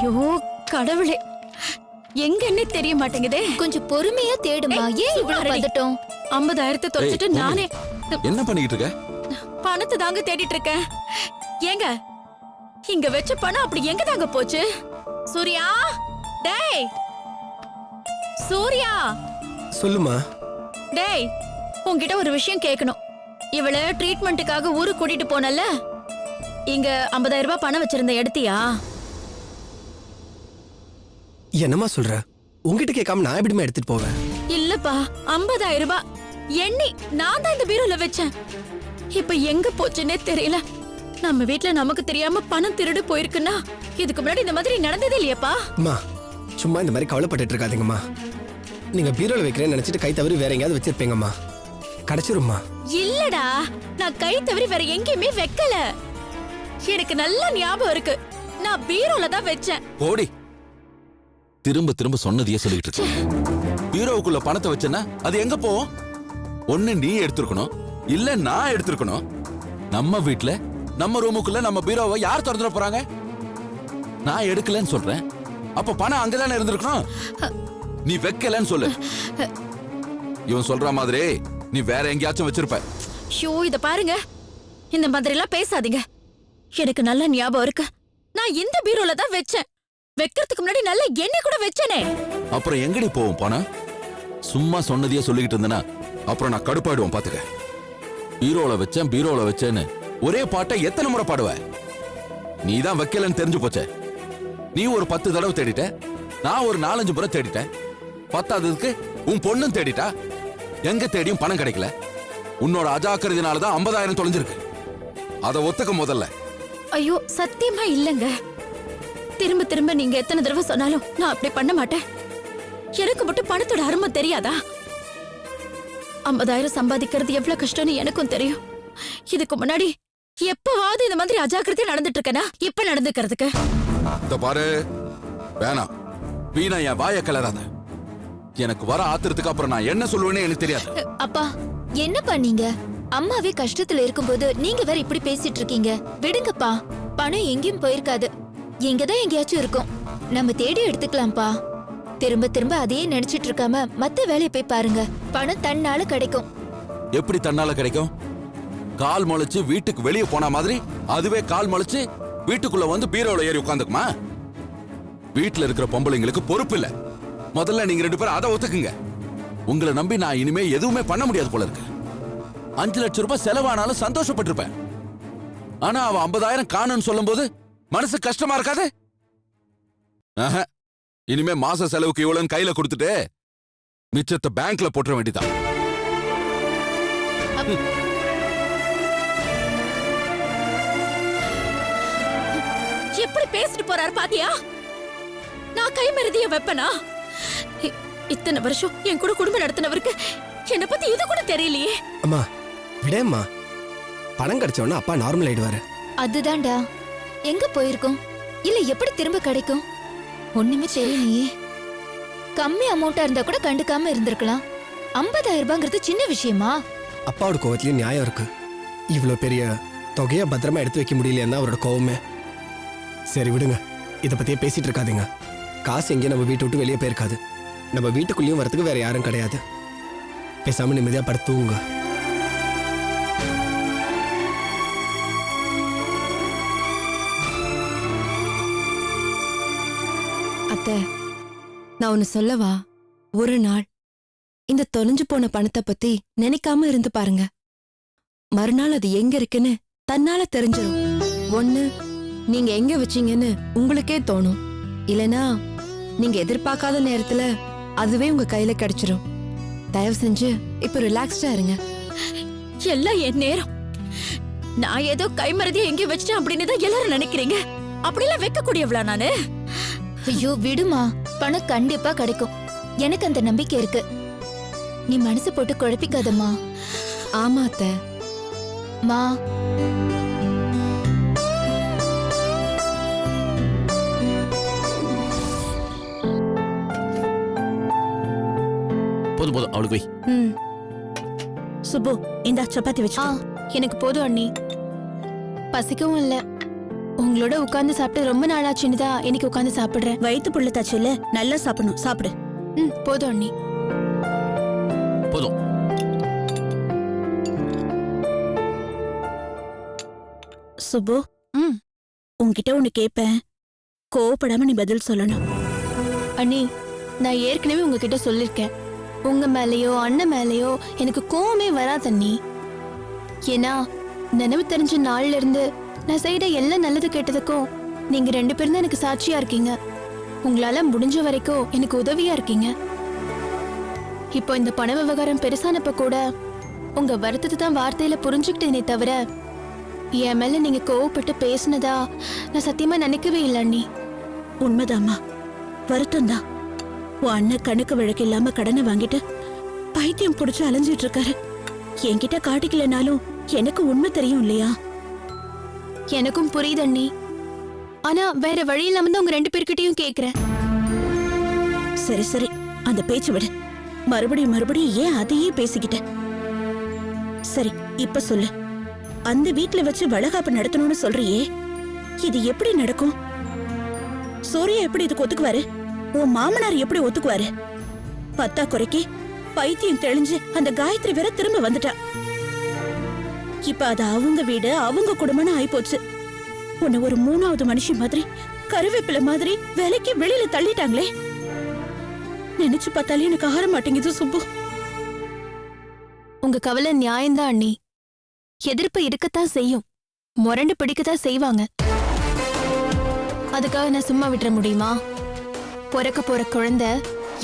ஐயோ கடவுளே, எங்கன்னே தெரிய மாட்டேங்குதே. கொஞ்சம் பொறுமையா தேடுமா. ஏன் இவ்வளவு பதட்டம்? 50,000 தொலைச்சிட்டு நானே என்ன பண்ணிட்டு இருக்க? பணத்தை தாங்க தேடிட்டு இருக்கேன். ஏங்க இங்க வச்ச பணம் அப்படி எங்க தாங்க போச்சு? சூர்யா, டேய் சூர்யா. சொல்லுமா. டேய், உன்கிட்ட ஒரு விஷயம் கேட்கணும். இவள ட்ரீட்மெண்ட்டுக்காக ஊருக்கு கூட்டிட்டு போனல, இங்க 50,000 ரூபாய் பணம் வச்சிருந்த எடுத்தியா? என்னம்மா சொல்ற? உங்ககிட்ட கேட்காம நான் எப்படிமா எடுத்துட்டு போவேன்? இல்லப்பா, 50,000 ரூபாய் எண்ணி நான் தான் இந்த பீரோல வச்சேன். இப்ப எங்க போச்சுன்னே தெரியல. நம்ம வீட்ல நமக்கு தெரியாம பணம் திருடு போயிருக்குன்னா இதுக்கு முன்னாடி இந்த மாதிரி நடந்ததே இல்லையாப்பா? அம்மா சும்மா இந்த மாதிரி கவலைப்பட்டுட்டு இருக்காதீங்கம்மா. நீங்க பீரோல வைக்கிறேன்னு நினைச்சிட்டு கை தவறி வேற எங்கேயாவது வச்சிருப்பீங்கம்மா. கிடைச்சிரும்மா. இல்லடா, நான் கை தவறி வேற எங்கேயுமே வைக்கல. எனக்கு நல்ல ஞாபகம் இருக்கு, நான் பீரோல தான் வச்சேன். போடி, திரும்ப திரும்ப சொன்னதையே சொல்லிட்டு இருக்க. பீரோவுக்குள்ள பணத்தை வச்சேன்னா அது எங்க போவோம்? ஒண்ணு நீ எடுத்துருக்கணும், இல்ல நான் எடுத்துருக்கணும். நம்ம வீட்ல நம்ம ரூமுக்குள்ள நம்ம பீரோவை யார் திறந்துட போறாங்க? நான் எடுக்கலன்னு சொல்றேன், அப்ப பணம் அங்கதானே இருந்திருக்கணும். நீ வைக்கலன்னு சொல்லு. இவன் சொல்ற மாதிரி நீ வேற எங்கேயாச்சும் வச்சிருப்ப. ஷோ, இத பாருங்க, இந்த மாதிரி எல்லாம் பேசாதீங்க. எனக்கு நல்ல ஞாபகம் இருக்கு, நான் இந்த பீரோல தான் வச்சேன். வைக்கிறதுக்கு முன்னாடி நல்ல எண்ணெய் கூட வச்சனே. அப்புறம் எங்கடி போவோம் பணம்? சும்மா சொன்னதையே சொல்லிக்கிட்டு இருந்தனா அப்புறம் நான் கடுப்பாயிடுவோம் பாத்துக்க. பீரோல வச்சேன்னு ஒரே பாட்டை எத்தனை முறை பாடுவ? நீ தான் வைக்கலன்னு தெரிஞ்சு போச்சே. நீ ஒரு 10 தடவை தேடிட்ட, நான் ஒரு 4-5 முறை தேடிட்டேன். பத்தாததுக்கு உன் பொண்ணும் தேடிட்டா. எங்க தேடியும் பணம் கிடைக்கல. உன்னோட அஜாக்கிரதினாலதான் 50,000 தொலைஞ்சிருக்கு. அத ஒத்துக்க முதல்ல. ஐயோ சத்தியமா இல்லங்க. திரும்ப திரும்ப நீங்க எத்தனை தடவை சொன்னாலும் நான் அப்படி பண்ண மாட்டேன். எனக்கு மட்டும் பணத்தோட அருமை தெரியாதா? 50,000 சம்பாதிக்கிறது எவ்வளவு கஷ்டம்னு எனக்கும் தெரியும். இதுக்கு முன்னாடி எப்பவாவது இந்த மாதிரி அஜாக்கிரதையா நடந்துட்டு இருக்கேனா? இப்ப நடந்துக்கிறதுக்கு பாரு, வேணாம். வீணா என் வாய கிளறாத. எனக்கு வர ஆத்திரத்துக்கு அப்புறம் நான் என்ன சொல்லுவேன்னு எனக்கு தெரியாது. அப்பா என்ன பண்ணீங்க? அம்மாவே கஷ்டத்துல இருக்கும்போது நீங்க வேற இப்படி பேசிட்டு இருக்கீங்க. விடுங்கப்பா, பணம் எங்கேயும் போயிருக்காது. எங்கதான் எங்கேயாச்சும் இருக்கும். நம்ம தேடி எடுத்துக்கலாம்ப்பா. திரும்ப திரும்ப அதையே நினைச்சிட்டு இருக்காம மத்த வேலையை போய் பாருங்க. பணம் தன்னால கிடைக்கும். எப்படி தன்னால கிடைக்கும்? கால் முளைச்சு வீட்டுக்கு வெளியே போன மாதிரி அதுவே கால் முளைச்சு வீட்டுக்குள்ள வந்து பீரோல ஏறி உட்காந்துக்குமா? வீட்டுல இருக்கிற பொம்பளைங்களுக்கு பொறுப்பு இல்ல. முதல்ல நீங்க 2 பேரும் அதை ஒத்துக்குங்க. உங்களை நம்பி நான் இனிமே எதுவுமே பண்ண முடியாது போல இருக்கு. 5 லட்சம் ரூபாய் செலவானாலும் சந்தோஷப்பட்டிருப்பேன். ஆனா அவ 50,000 காணும்னு சொல்லும் போது மனசு கஷ்டமா இருக்காது? இனிமே மாச செலவுக்கு இவ்வளவு கையில கொடுத்துட்டு மிச்சத்தை பேங்க்ல போட்டுற வேண்டியதான். எப்படி பேசிட்டு போறாரு பாத்தியா? நான் கை மருதிய வெப்பனா? இத்தனை வருஷம் என் கூட குடும்பம் நடத்தினவருக்கு என்ன பத்தி இது கூட தெரியலையே. அம்மா விடேம்மா. பணம் கிடைச்சவொன்னா அப்பா நார்மல் ஆயிடுவாரு. அதுதான்டா. எங்க போயிருக்கோம்? இல்ல எப்படி திரும்ப கிடைக்கும்? ஒண்ணுமே தெரியலையே. கம்மி அமௌண்டா இருந்தா கூட கண்டுக்காம இருந்திருக்கலாம். 50,000 ரூபாங்கிறது சின்ன விஷயமா? அப்பாவோட கோவத்திலயும் நியாயம் இருக்கு. இவ்வளவு பெரிய தொகையை பத்திரமா எடுத்து வைக்க முடியலையா அவரோட கோவமே. சரி விடுங்க, இதை பத்தியே பேசிட்டு இருக்காதீங்க. காசு எங்கேயும் நம்ம வீட்டை விட்டு வெளியே போயிருக்காது. நம்ம வீட்டுக்குள்ளேயும் வரதுக்கு வேற யாரும் கிடையாது. பேசாம நிம்மதியா படுத்துங்க. அத்தை, நான் ஒன்னு சொல்லவா? ஒரு நாள் இந்த தொலைஞ்சு போன பணத்தை பத்தி நினைக்காம இருந்து பாருங்க. மறுநாள் அது எங்க இருக்குன்னு தன்னால தெரிஞ்சிடும். ஒண்ணு நீங்க எங்க வச்சீங்கன்னு உங்களுக்கே தோணும், இல்லனா நீங்க எதிர்பார்க்காத நேரத்துல அதுவே உங்க கையில கிடைச்சிரும். தயவு செஞ்சு இப்ப ரிலாக்ஸ்டா இருங்க. எல்லாம் என் நேரம். நான் ஏதோ கை மருதிய எங்கேயும் வச்சிட்டேன் அப்படின்னு தான் எல்லாரும் நினைக்கிறீங்க. அப்படிலாம் வைக்க கூடியவளா நானு? ஐயோ விடுமா, பணம் கண்டிப்பா கிடைக்கும். எனக்கு அந்த நம்பிக்கை இருக்கு. நீ மனசு போட்டு குழப்பிக்காதம்மா. ஆமா அத்தை. மா போதும் போதும், அவளுக்கு போய். சுப்பு, இந்த சப்பாத்தி வச்சு. எனக்கு போதும் அண்ணி. பசிக்கவும் இல்ல. உங்களோட உட்கார்ந்து சாப்பிட்டு ரொம்ப நாளாச்சுன்னு தான் இன்னைக்கு உட்கார்ந்து சாப்பிடுறேன். வயித்து புள்ள தச்சுல நல்லா சாப்பிடணும், சாப்பிடு. போதும் அண்ணி. போதும். சுப்பு, ம். உன்கிட்ட ஒண்ணு கேப்பேன், கோவப்படாம நீ பதில் சொல்லணும். அண்ணி, நான் ஏற்கனவே உங்ககிட்ட சொல்லிருக்கேன், உங்க மேலயோ அண்ணன் மேலயோ எனக்கு கோவமே வராது அண்ணி. ஏன்னா நினைவு தெரிஞ்ச நாள்ல இருந்து நான் செய்யற எல்லா நல்லது கெட்டதுக்கும் நீங்க 2 பேரும் தான் எனக்கு சாட்சியா இருக்கீங்க. உங்களால முடிஞ்ச வரைக்கும் எனக்கு உதவியா இருக்கீங்க. இப்போ இந்த பண விவகாரம் பெருசானப்ப கூட உங்க வருத்தத்தை தான் வார்த்தையில புரிஞ்சுக்கிட்டேனே தவிர என் மேல நீங்க கோவப்பட்டு பேசினதா நான் சத்தியமா நினைக்கவே இல்லை அண்ணி. உண்மைதாம்மா, வருத்தம் தான். உன் அண்ணன் கணக்கு வழக்கு இல்லாம கடனை வாங்கிட்டு பைத்தியம் புடிச்சு அலைஞ்சிட்டு இருக்காரு. என்கிட்ட காட்டிக்கலனாலும் எனக்கு உண்மை தெரியும் இல்லையா? எனக்கும் புரியுது அண்ணி. ஆனா வேற வழி இல்லாம தான் உங்க 2 பேர்கிட்டயும் கேக்குறேன். சரி சரி, அந்த பேச்சு விடு. மறுபடியும் ஏன் அதையே பேசிக்கிட்ட? சரி, இப்ப சொல்லு. அந்த வீட்ல வச்சு வளகாப்பு நடத்தணும்னு சொல்றியே, இது எப்படி நடக்கும்? சூர்யா எப்படி இதுக்கு ஒத்துக்குவாரு? உன் மாமனார் எப்படி ஒத்துக்குவாரு? பத்தா குறைக்கு பைத்தியம் தெளிஞ்சு அந்த காயத்ரி வேற திரும்ப வந்துட்டா. இப்ப அது அவங்க வீடு, அவங்க குடும்பம்னு ஆயிப்போச்சு. உன்னை ஒரு 3வது மனுஷி மாதிரி, கருவேப்பிலை மாதிரி வேலைக்கு வெளியில தள்ளிட்டாங்களே. நினைச்சு பார்த்தாலே எனக்கு ஆற மாட்டேங்குது சுப்பு. உங்க கவலை நியாயம்தான் அண்ணி. எதிர்ப்பு இருக்கத்தான் செய்யும், முரண்டு பிடிக்கத்தான் செய்வாங்க. அதுக்காக நான் சும்மா விட்டுற முடியுமா? பிறக்க போற குழந்தை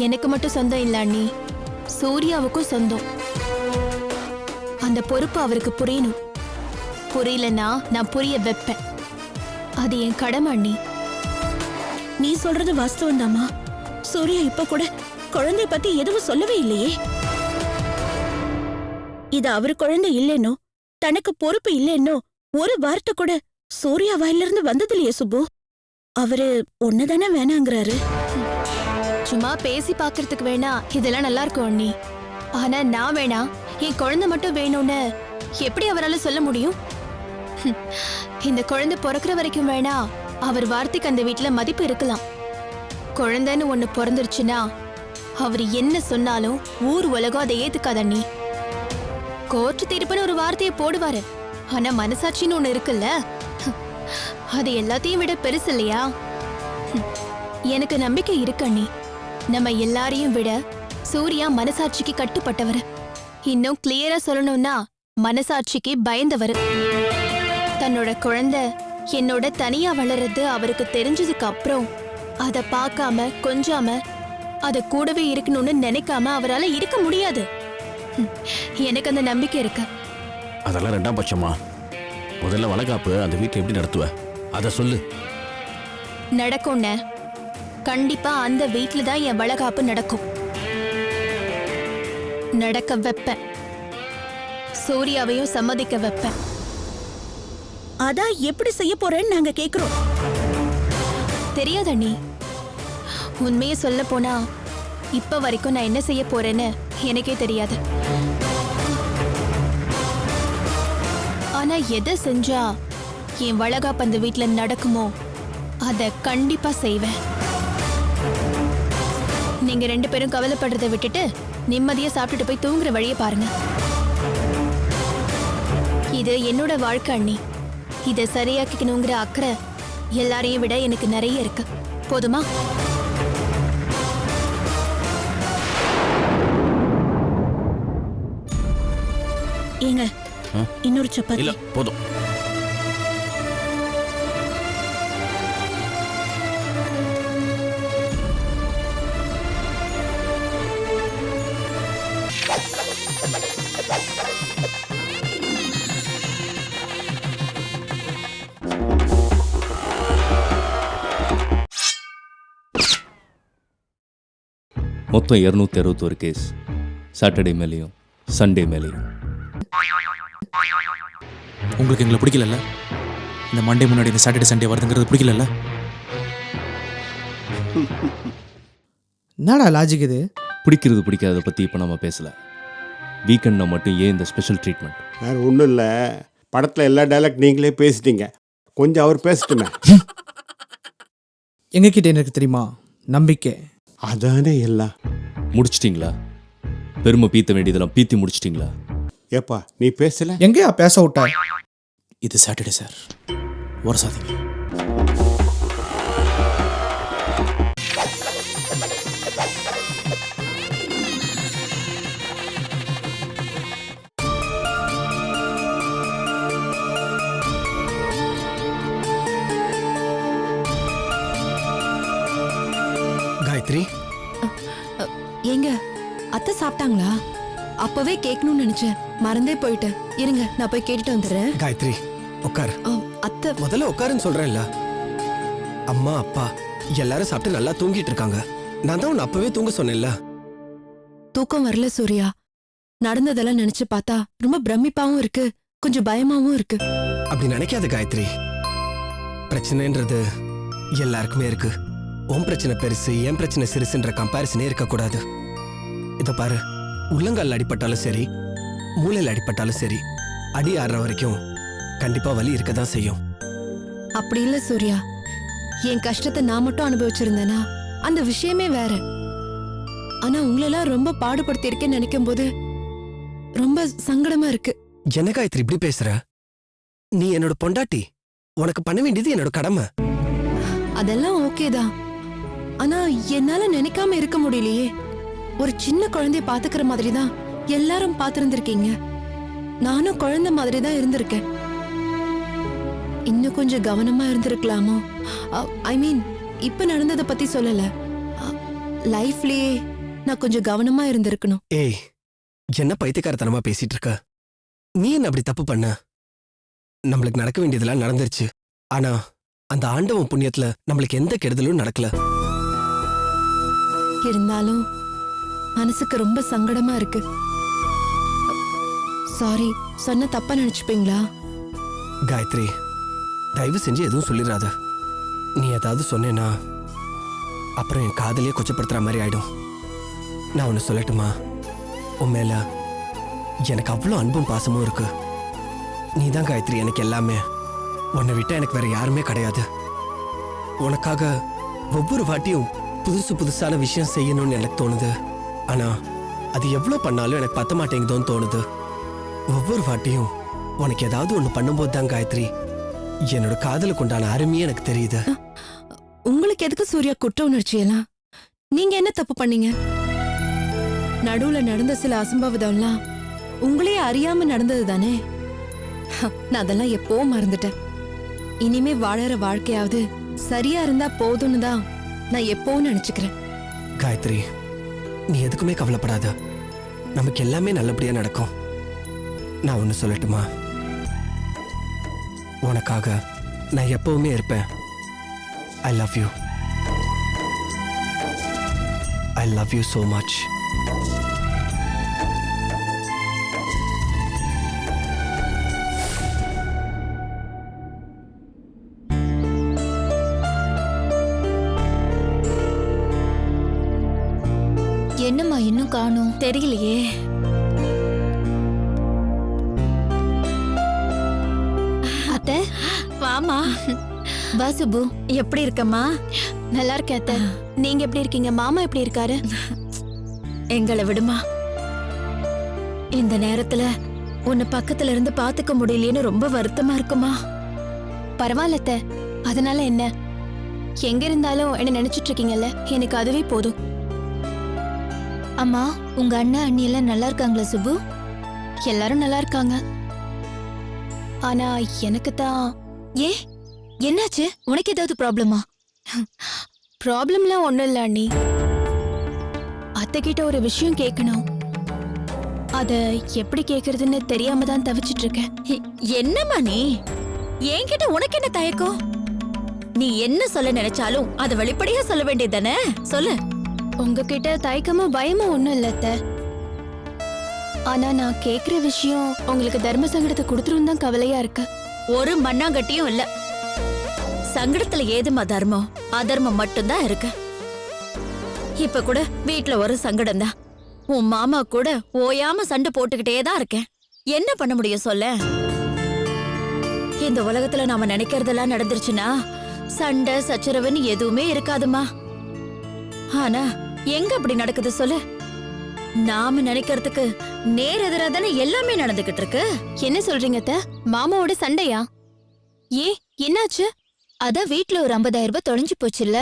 எனக்கு மட்டும் சொந்தம் இல்ல அண்ணி, சூர்யாவுக்கும் சொந்தம். அந்த பொறுப்பு அவருக்கு புரியணும். புரியலன்னா நான் புரிய வைப்பேன். அது என் கடமை அண்ணி. நீ சொல்றது வாஸ்தவம் தாமா. சூர்யா இப்ப கூட குழந்தை பத்தி எதுவும் சொல்லவே இல்லையே. இது அவரு குழந்தை இல்லைன்னோ, தனக்கு பொறுப்பு இல்லைன்னோ ஒரு வார்த்தை கூட சூர்யா வாயிலிருந்து வந்தது இல்லையே சுப்பு. அவரு ஒன்னதானே வேணாங்கிறாரு. சும்மா பேசி பாக்குறதுக்கு வேணா இதெல்லாம் நல்லா இருக்கும் அண்ணி. ஆனா நான் வேணா, என் குழந்தை மட்டும் வேணும்னு எப்படி அவரால சொல்ல முடியும்? இந்த குழந்தை பிறக்கிற வரைக்கும் வேணா அவர் வார்த்தைக்கு அந்த வீட்டுல மதிப்பு இருக்கலாம். குழந்தைன்னு ஒண்ணு பிறந்துருச்சுன்னா அவர் என்ன சொன்னாலும் ஊர் உலகம் அதை ஏத்துக்காத அண்ணி. கோர்ட்டு தீர்ப்புன்னு ஒரு வார்த்தையை போடுவாரு, ஆனா மனசாட்சின்னு ஒண்ணு இருக்குல்ல, அது எல்லாத்தையும் விட பெருசு இல்லையா? எனக்கு நம்பிக்கை இருக்கு அண்ணி. நம்ம எல்லாரையும் விட சூர்யா மனசாட்சிக்கு கட்டுப்பட்டவர். இன்னும் கிளியரா சொல்லணும்னா மனசாட்சிக்கு பயந்தவர். தன்னோட குழந்தை என்னோட தனியா வளர்றது அவருக்கு தெரிஞ்சதுக்கு அப்புறம் அதை பார்க்காம கொஞ்சாம அதை கூடவே இருக்கணும்னு நினைக்காம அவரால இருக்க முடியாது. எனக்கு அந்த நம்பிக்கை இருக்கு. அதெல்லாம் 2ஆம் பட்சமா. முதல்ல வளகாப்பு அந்த வீட்டை எப்படி நடத்துவ அதை சொல்லு. நடக்கும்னு கண்டிப்பா அந்த வீட்டுல தான் என் வளகாப்பு நடக்கும். நடக்க வைப்பேன். சூர்யாவையும் சம்மதிக்க வைப்பேன். அதான் எப்படி செய்ய போறேன்னு நாங்க கேக்குறோம். தெரியாது அண்ணி. உண்மையை சொல்ல போனா இப்ப வரைக்கும் நான் என்ன செய்ய போறேன்னு எனக்கே தெரியாது. ஆனா எதை செஞ்சா என் வளகாப்பு அந்த வீட்டுல நடக்குமோ அத கண்டிப்பா செய்வேன். நீங்க 2 பேரும் கவலைப்படுறதை விட்டுட்டு நிம்மதியா சாப்பிட்டுட்டு போய் தூங்குற வழியை பாருங்க. இது என்னோட வாழ்க்கை அண்ணி. இதை சரியாக்கிக்கணுங்கிற அக்கறை எல்லாரையும் விட எனக்கு நிறைய இருக்கு. போதுமா? ஏங்க, இன்னொரு சப்பாத்தி. இல்ல போதும். மொத்தம் 261 கேஸ். சாட்டர்டே மேலேயும் சண்டே மேலேயும். உங்களுக்கு எங்களை பிடிக்கலல்ல? இந்த மண்டே முன்னாடி இந்த சாட்டர்டே சண்டே வருதுங்கிறது பிடிக்கலல்ல? என்னடா லாஜிக் இது? பிடிக்கிறது பிடிக்காததை பற்றி இப்போ நம்ம பேசல. வீக்கெண்டில் மட்டும் ஏன் இந்த ஸ்பெஷல் ட்ரீட்மெண்ட்? வேறு ஒன்றும் இல்லை, படத்தில் எல்லா டைலாக் நீங்களே பேசிட்டீங்க. கொஞ்சம் அவர் பேசட்டுமே. எங்ககிட்ட எனக்கு தெரியுமா நம்பிக்கை. அதானே எல்லாம். முடிச்சிட்டிங்களா? பெருமை பீத்த வேண்டியதெல்லாம் பீத்தி முடிச்சிட்டிங்களா? ஏப்பா நீ பேசல? எங்கேயா பேச விட்டா? இது சாட்டர்டே சார், வரசாதீங்க. காயத்ரி, ஏங்க அத்தை சாப்பிட்டாங்களா? அப்பவே கேட்கணும்னு நினைச்சேன், மறந்தே போயிட்டேன். இருங்க நான் போய் கேட்டுட்டு வந்துடுறேன். காயத்ரி உட்கார். அத்தை முதல்ல உட்காருன்னு சொல்றேன்ல. அம்மா அப்பா எல்லாரும் சாப்பிட்டு நல்லா தூங்கிட்டு இருக்காங்க. நான் தான் உன்னை அப்பவே தூங்க சொன்னேன்ல. தூக்கம் வரல சூர்யா. நடந்ததெல்லாம் நினைச்சு பார்த்தா ரொம்ப பிரமிப்பாவும் இருக்கு, கொஞ்சம் பயமாவும் இருக்கு. அப்படி நினைக்காத காயத்ரி. பிரச்சனைன்றது எல்லாருக்குமே இருக்கு. உன் பிரச்சனை பெருசு, என் பிரச்சனை சிறுசுன்ற கம்பேரிசனே இருக்கக்கூடாது. இதை பாரு, உள்ளங்கால் அடிபட்டாலும் சரி, மூளையில் அடிபட்டாலும் சரி, அடி ஆடுற வரைக்கும் கண்டிப்பா வலி இருக்கதான் செய்யும். அப்படி இல்ல சூர்யா, என் கஷ்டத்தை நான் மட்டும் அனுபவிச்சிருந்தேனா அந்த விஷயமே வேற. ஆனா உங்களெல்லாம் ரொம்ப பாடுபடுத்தி இருக்கேன்னு நினைக்கும் போது ரொம்ப சங்கடமா இருக்கு. என்ன காயத்ரி இப்படி பேசுற? நீ என்னோட பொண்டாட்டி, உனக்கு பண்ண வேண்டியது என்னோட கடமை. அதெல்லாம் ஓகேதான், ஆனா என்னால நினைக்காம இருக்க முடியலையே. ஒரு சின்ன குழந்தைய பாத்துக்கிற மாதிரி தான் எல்லாரும் பாத்திருந்திருக்கீங்க. நானும் குழந்தை மாதிரி தான் இருந்திருக்கேன். இன்னும் கொஞ்சம் கவனமா இருந்திருக்கலாமோ? ஐ மீன் இப்ப நடந்ததை பத்தி சொல்லல, லைஃப்லயே நான் கொஞ்சம் கவனமா இருந்திருக்கணும். ஏய், என்ன பைத்தியக்காரத்தனமா பேசிட்டு இருக்க? நீ என்ன அப்படி தப்பு பண்ண? நம்மளுக்கு நடக்க வேண்டியதெல்லாம் நடந்துருச்சு. ஆனா அந்த ஆண்டவன் புண்ணியத்துல நம்மளுக்கு எந்த கெடுதலும் நடக்கல. இருந்தாலும் மனசுக்கு ரொம்ப சங்கடமா இருக்கு. சாரி, சொன்ன தப்பா நினைச்சுப்பீங்களா? காயத்ரி, தயவு செஞ்சு எதுவும் சொல்லிடாத. நீ ஏதாவது சொன்னேன்னா அப்புறம் என் காதலியே கொச்சப்படுத்துற மாதிரி ஆயிடும். நான் ஒன்னு சொல்லட்டுமா? உன் மேல எனக்கு அவ்வளோ அன்பும் பாசமும் இருக்கு. நீதான் காயத்ரி எனக்கு எல்லாமே. உன்னை விட்டா எனக்கு வேற யாருமே கிடையாது. உனக்காக ஒவ்வொரு வாட்டியும் புதுசு புதுசான விஷயம் செய்யணும்னு எனக்கு தோணுது. ஆனா அது எவ்வளோ பண்ணாலும் எனக்கு பத்த மாட்டேங்குதோன்னு தோணுது. ஒவ்வொரு வாட்டியும் உனக்கு ஏதாவது ஒன்று பண்ணும்போது தான் காயத்ரி என்னோட காதலுக்கு உண்டான அருமையே எனக்கு தெரியுது. உங்களுக்கு எதுக்கு சூர்யா குற்ற உணர்ச்சி எல்லாம்? நீங்க என்ன தப்பு பண்ணீங்க? நடுவுல நடந்த சில அசம்பாவிதம்லாம் உங்களே அறியாம நடந்தது தானே. நான் அதெல்லாம் எப்போ மறந்துட்டேன். இனிமே வாழற வாழ்க்கையாவது சரியா இருந்தா போதும்னு தான் நான் எப்பவும் நினைச்சுக்கிறேன். காயத்ரி, நீ எதுக்குமே கவலைப்படாத. நமக்கு எல்லாமே நல்லபடியா நடக்கும். நான் ஒன்னு சொல்லட்டுமா? உனக்காக நான் எப்பவுமே இருப்பேன். I love you. I love you so much. என்னம்மா இன்னும் காணோம்? தெரியலையே. அத்தை வாமா. வா சுப்பு. எப்படி இருக்கம்மா? நல்லா இருக்கேன் அத்தை. நீங்க எப்படி இருக்கீங்க? மாமா எப்படி இருக்காரு? எங்களை விடுமா. இந்த நேரத்துல உன்னை பக்கத்துல இருந்து பாத்துக்க முடியலையேன்னு ரொம்ப வருத்தமா இருக்குமா? பரவாயில்ல அத்தை, அதனால என்ன? எங்க இருந்தாலும் என்ன நினைச்சிட்டு இருக்கீங்கல்ல, எனக்கு அதுவே போதும். அம்மா, உங்க அண்ணா அண்ணி எல்லாம் நல்லா இருக்காங்களா சுப்பு? எல்லாரும் நல்லா இருக்காங்க. ஆனா எனக்கு தான். ஏ என்னாச்சு? உனக்கு ஏதாவது ப்ராப்ளமா? ப்ராப்ளம்லாம் ஒண்ணும் இல்ல அண்ணி. அத்தை கிட்ட ஒரு விஷயம் கேட்கணும். அத எப்படி கேக்குறதுன்னு தெரியாம தான் தவிச்சிட்டு இருக்கேன். என்னம்மா நீ? என்கிட்ட உனக்கு என்ன தயக்கம்? நீ என்ன சொல்ல நினைச்சாலும் அதை வெளிப்படையா சொல்ல வேண்டியதானே? சொல்லு. உங்ககிட்ட தயக்கமும் பயமும் ஒண்ணும் இல்ல அத்தை. ஆனா நான் கேக்குற விஷயம் உங்களுக்கு தர்ம சங்கடத்தை கொடுத்துரும் தான் கவலையா இருக்கு. ஒரு மண்ணாங்கட்டியும் இல்ல. சங்கடத்துல ஏதுமா தர்மம்? அதர்மம் மட்டும்தான் இருக்கு. இப்ப கூட வீட்டுல ஒரு சங்கடம் தான். உன் மாமா கூட ஓயாம சண்டை போட்டுக்கிட்டே தான் இருக்கேன். என்ன பண்ண முடியும் சொல்ல? இந்த உலகத்துல நாம நினைக்கிறதெல்லாம் நடந்துருச்சுன்னா சண்டை சச்சரவுன்னு எதுவுமே இருக்காதுமா. ஆனா எங்க அப்படி நடக்குது சொல்லு? நாம நினைக்கிறதுக்கு நேர் எதிரா தானே எல்லாமே நடந்துகிட்டு இருக்கு. என்ன சொல்றீங்க அத்தை? மாமாவோட சண்டையா? ஏ என்னாச்சு? அதான் வீட்ல ஒரு 50,000 ரூபாய் தொலைஞ்சு போச்சுல்ல.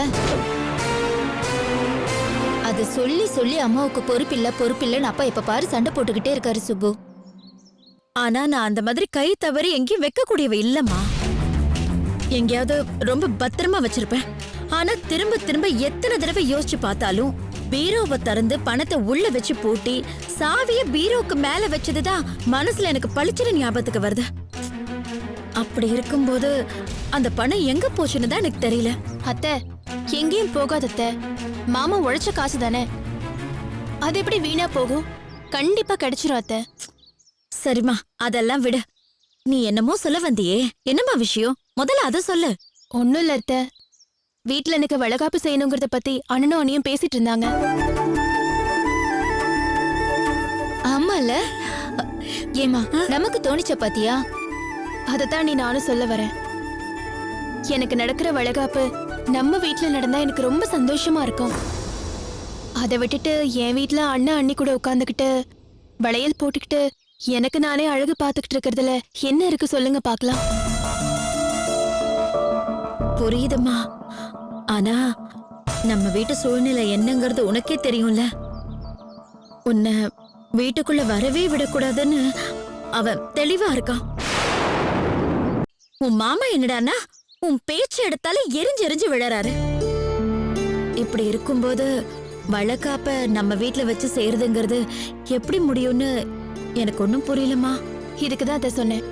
அது சொல்லி சொல்லி அம்மாவுக்கு பொறுப்பில்லன்னு அப்பா இப்ப பாரு சண்டை போட்டுக்கிட்டே இருக்காரு சுப்பு. ஆனா நான் அந்த மாதிரி கை தவறி எங்கேயும் வைக்க கூடியவ இல்லம்மா. எங்கேயாவது ரொம்ப பத்திரமா வச்சிருப்பேன். ஆனா திரும்ப திரும்ப எத்தனை தடவை யோசிச்சு பார்த்தாலும் பீரோவை திறந்து பணத்தை உள்ள வச்சு பூட்டி சாவிய பீரோக்கு மேல வச்சதுதான் மனசுல எனக்கு பளிச்சுன்னு ஞாபகத்துக்கு வருது. அப்படி இருக்கும்போது அந்த பணம் எங்க போச்சுன்னு தான் எனக்கு தெரியல. அத்தை எங்கேயும் போகாத அத்தை. மாமா உழைச்ச காசு தானே, அது எப்படி வீணா போகும்? கண்டிப்பா கிடைச்சிரும் அத்தை. சரிம்மா அதெல்லாம் விடு. நீ என்னமோ சொல்ல வந்தியே, என்னம்மா விஷயம்? முதல்ல அத சொல்லு. ஒண்ணும் இல்ல அத்தை, வீட்ல எனக்கு வளகாப்பு செய்யணுங்கிறத பத்தி அண்ணனும் அண்ணியும் பேசிட்டு இருந்தாங்க. ஆமால ஏமா நமக்கு தோணிச்ச பாத்தியா? அதத்தான் நீ நானும் சொல்ல வரேன். எனக்கு நடக்கிற வளகாப்பு நம்ம வீட்ல நடந்தா எனக்கு ரொம்ப சந்தோஷமா இருக்கும். அதை விட்டுட்டு என் வீட்ல அண்ணா அண்ணி கூட உட்காந்துக்கிட்டு வளையல் போட்டுக்கிட்டு எனக்கு நானே அழகு பார்த்துக்கிட்டு இருக்கிறதுல என்ன இருக்கு சொல்லுங்க பாக்கலாம். புரியுதுமா. ஆனா நம்ம வீட்டு சூழ்நிலை என்னங்கிறது உனக்கே தெரியும்ல. உன்னை வீட்டுக்குள்ள வரவே விடக்கூடாதுன்னு அவன் தெளிவா இருக்கான். உன் மாமா என்னடான்னா உன் பேச்சு எடுத்தாலே எரிஞ்சு எரிஞ்சு விழறாரு. இப்படி இருக்கும்போது வளக்காப்ப நம்ம வீட்ல வச்சு செய்யறதுங்கிறது எப்படி முடியும்னு எனக்கு ஒன்னும் புரியலமா. இதுக்குதான் அதை சொன்னேன்,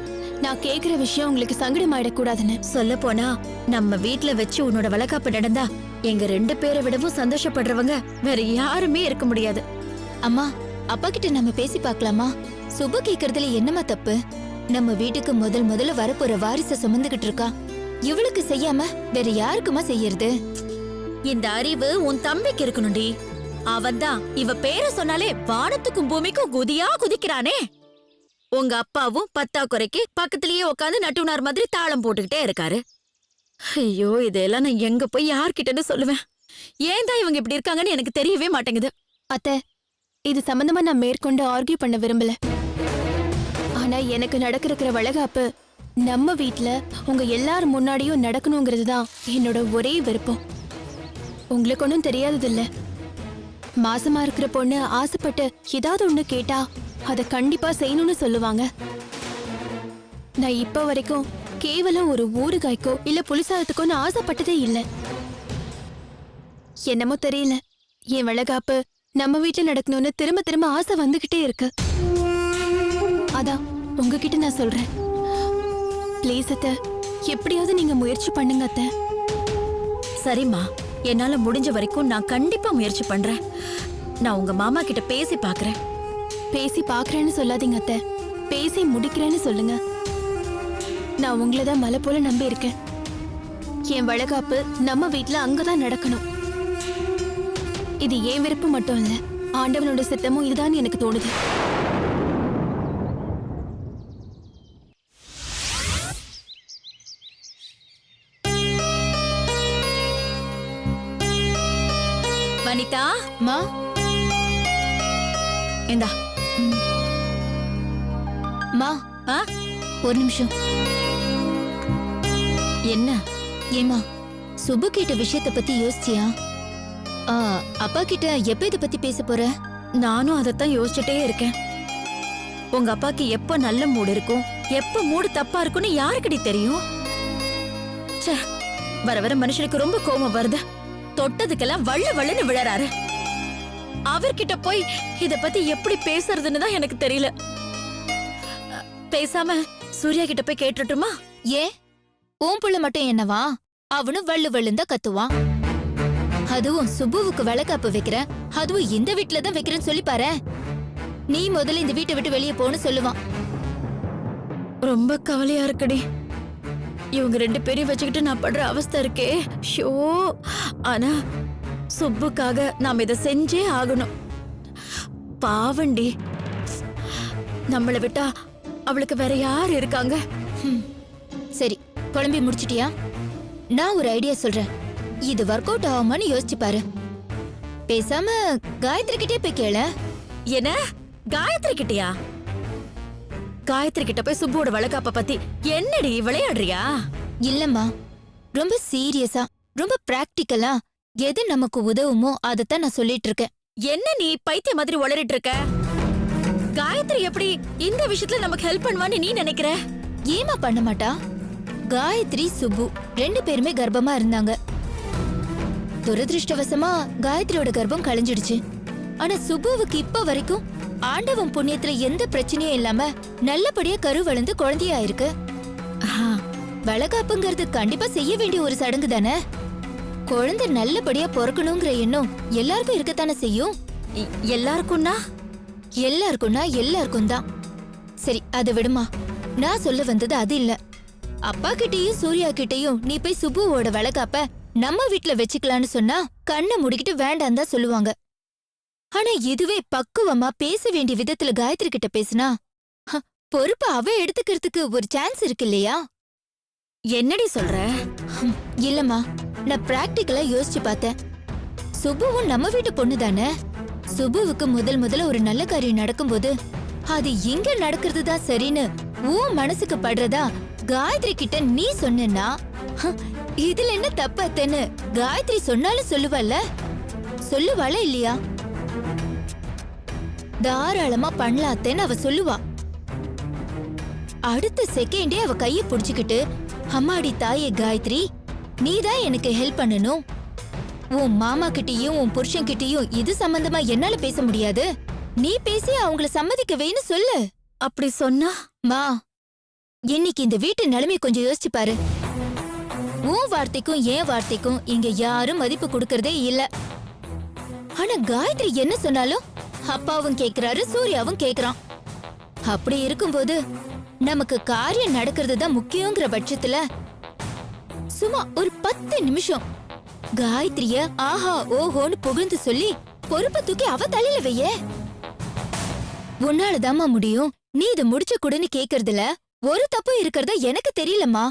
நான் கேக்குற விஷயம் உங்களுக்கு சங்கடமாயிடக்கூடாதுன்னு. சொல்ல போனா நம்ம வீட்ல வச்சு உன்னோட வளக்காப்பு நடந்தா எங்க 2 பேரை விடவும் சந்தோஷப்படுறவங்க வேற யாருமே இருக்க முடியாது. அம்மா அப்பா கிட்ட நம்ம பேசி பார்க்கலாமா? சுப கேக்குறதுல என்னமா தப்பு? நம்ம வீட்டுக்கு முதல்ல வரப்போற வாரிசை சுமந்துகிட்டு இருக்கா. இவளுக்கு செய்யாம வேற யாருக்குமா செய்யறது? இந்த அறிவு உன் தம்பிக்கு இருக்கணும்டி. அவன்தான் இவ பேரை சொன்னாலே வானத்துக்கும் பூமிக்கும் குதியா குதிக்கிறானே. உங்க அப்பாவும் 10 குறைக்கு பக்கத்திலேயே உட்காந்து நட்டுனார் மாதிரி தாளம் போட்டுக்கிட்டே இருக்காரு. ஐயோ இதெல்லாம் நான் எங்க போய் யார்கிட்டன்னு சொல்லுவேன்? ஏன் தான் இவங்க இப்படி இருக்காங்கன்னு எனக்கு தெரியவே மாட்டேங்குது. அத்தை இது சம்பந்தமா நான் மேற்கொண்டு ஆர்கியூ பண்ண விரும்பல. ஆனா எனக்கு நடக்கிற வளகாப்பு நம்ம வீட்ல உங்க எல்லாரும் முன்னாடியும் நடக்கணுங்கிறது தான் என்னோட ஒரே விருப்பம். உங்களுக்கு ஒன்றும் தெரியாததில்ல, மாசமா இருக்கிற பொண்ணு ஆசைப்பட்டு ஏதாவது ஒண்ணு கேட்டா அதை கண்டிப்பா செய்யணும்னு சொல்லுவாங்க. நான் இப்ப வரைக்கும் கேவலம் ஒரு ஊறுகாய்க்கோ இல்ல புளிசாதத்துக்கோ நான் ஆசைப்பட்டதே இல்லை. என்னமோ தெரியல, என் வளகாப்பு நம்ம வீட்டுல நடக்கணும்னு திரும்ப திரும்ப ஆசை வந்துகிட்டே இருக்கு. அதான் உங்ககிட்ட நான் சொல்றேன், ப்ளீஸ் அத்தை, எப்படியாவது நீங்க முயற்சி பண்ணுங்க அத்தை. சரிம்மா, என்னால முடிஞ்ச வரைக்கும் நான் கண்டிப்பா முயற்சி பண்றேன். நான் உங்க மாமா கிட்ட பேசி பாக்குறேன். பேசி பாக்குறேன்னு சொல்லாதீங்க அத்தை, பேசி முடிக்கிறேன்னு சொல்லுங்க. நான் உங்களதான் மலை போல நம்பி இருக்கேன். என் வளகாப்பு நம்ம வீட்டுல அங்கதான் நடக்கணும். இது ஏன் விருப்பம் மட்டும் இல்ல, ஆண்டவனோட சித்தமும் இதுதான் எனக்கு தோணுது. வனிதா, மா இந்தா. மா ஒரு நிமிஷம். என்ன? ஏமா சுபு கேட்ட விஷயத்தை பத்தி யோசிச்சியா? அப்பா கிட்ட எப்ப இத பத்தி பேச போற? நானும் அதைத்தான் யோசிச்சுட்டே இருக்கேன். உங்க அப்பாக்கு எப்ப நல்ல மூடு இருக்கும், எப்ப மூடு தப்பா இருக்கும்னு யாருக்கடி தெரியும்? ச்சே, வர வர மனுஷனுக்கு ரொம்ப கோபம் வருது. தொட்டதுக்கெல்லாம் வள்ளுன்னு விழறாரு. அவர்கிட்ட போய் இத பத்தி எப்படி பேசுறதுன்னு தான் எனக்கு தெரியல. பேசாம சூர்யா கிட்ட போய் கேட்டுட்டுமா? ஏன் உன் புள்ள மட்டும் என்னவா? அவனும் வள்ளுன்னு தான் கத்துவான். அதுவும் சுபுவுக்கு வளகாப்பு வைக்கிற, அதுவும் இந்த வீட்டுல தான் வைக்கிறேன்னு சொல்லி பாரு. நீ முதல்ல இந்த வீட்டை விட்டு வெளியே போன்னு சொல்லுவான். ரொம்ப கவலையா இருக்குடி. இவங்க 2 பேரையும் வச்சுக்கிட்டு நான் படுற அவஸ்தை இருக்கே. ஷோ, ஆனா சுப்புக்காக நாம இதை செஞ்சே ஆகணும். பாவண்டி, நம்மளை விட்டா அவளுக்கு வேற யார் இருக்காங்க? சரி, குழம்பி முடிச்சிட்டியா? நான் ஒரு ஐடியா சொல்றேன். இது ஒர்க் அவுட் ஆகுமான்னு யோசிச்சு பாரு. பேசாம காயத்ரி கிட்டே போய் கேள. என்ன காயத்ரி கிட்டயா? காயத்ரி கிட்ட போய் சுப்புவோட வளகாப்ப பத்தி என்னடி விளையாடுறியா? இல்லம்மா, ரொம்ப சீரியஸா, ரொம்ப பிராக்டிக்கலா எது நமக்கு உதவுமோ அதத்தான் நான் சொல்லிட்டு இருக்கேன். என்ன நீ பைத்திய மாதிரி உளறிட்டு இருக்க? காயத்ரி எப்படி இந்த விஷயத்துல நமக்கு ஹெல்ப் பண்ணுவான்னு நீ நினைக்கிற? ஏமா பண்ண மாட்டா? காயத்ரி சுப்பு 2 பேருமே கர்ப்பமா இருந்தாங்க. துரதிருஷ்டவசமா காயத்ரியோட கர்ப்பம் கலைஞ்சிடுச்சு. ஆனா சுப்புவுக்கு இப்ப வரைக்கும் ஆண்டவன் புண்ணியத்துல எந்த பிரச்சனையும் இல்லாம நல்லபடியா கரு வளர்ந்து குழந்தையா இருக்கு. வளகாப்புங்கிறது கண்டிப்பா செய்ய வேண்டிய ஒரு சடங்கு தானே. குழந்தை நல்லபடியா பிறக்கணுங்கிற எண்ணம் எல்லாருக்கும் இருக்கத்தானே செய்யும். எல்லாருக்கும்னா எல்லாருக்கும் தான். சரி, அதை விடுமா. நான் சொல்ல வந்தது அது இல்ல. அப்பா கிட்டயும் சூர்யா கிட்டயும் நீ போய் சுப்புவோட வளகாப்ப நம்ம வீட்ல வச்சுக்கலான்னு சொன்னா கண்ணை முடிக்கிட்டு வேண்டாம் தான் சொல்லுவாங்க. ஆனா இதுவே பக்குவமா பேச வேண்டிய விதத்துல காயத்ரி கிட்ட பேசினா பொறுப்பு அவ எடுத்துக்கிறதுக்கு ஒரு சான்ஸ் இருக்கு இல்லையா? என்னடி சொல்ற? இல்லம்மா, நான் பிராக்டிக்கலா யோசிச்சு பார்த்தேன். சுப்புவும் நம்ம வீட்டு பொண்ணு தானே. சுப்புவுக்கு முதல்ல ஒரு நல்ல காரியம் நடக்கும்போது அது எங்க நடக்கிறது தான் சரின்னு உன் மனசுக்கு படுறதா காயத்ரி கிட்ட நீ சொன்னா இதுல என்ன தப்பு அத்தேன்னு காயத்ரி சொன்னாலும் சொல்லுவாள இல்லையா? தாராளமா பண்ணலாம் அத்தேன்னு அவ சொல்லுவா. அடுத்த செகண்டே அவ கைய புடிச்சுக்கிட்டு, அம்மாடி தாயே காயத்ரி, நீதான் எனக்கு ஹெல்ப் பண்ணணும். உன் மாமா கிட்டயும் உன் புருஷன் கிட்டயும் இது சம்பந்தமா என்னால பேச முடியாது. நீ பேசி அவங்கள சம்மதிக்கவேன்னு சொல்லு. அப்படி சொன்னா மா, இன்னைக்கு இந்த வீட்டு நிலைமை கொஞ்சம் யோசிச்சு பாரு. உன் வார்த்தைக்கும் என் வார்த்தைக்கும் இங்க யாரும் மதிப்பு கொடுக்கறதே இல்ல. ஆனா காயத்ரி என்ன சொன்னாலும் அப்பாவும் கேக்குறாரு, சூர்யாவும் கேக்குறான். அப்படி இருக்கும்போது நமக்கு காரியம் நடக்கிறது தான் முக்கியங்கிற பட்சத்துல சும்மா ஒரு 10 நிமிஷம் காயத்ரிய ஆஹா ஓஹோன்னு புகழ்ந்து சொல்லி பொறுப்பை தூக்கி அவ தலையில வைய. உன்னாலதாம்மா முடியும். நீ இதை முடிச்ச கூடன்னு கேக்குறதுல ஒரு தப்பு இருக்கிறதா எனக்கு தெரியலம்மா.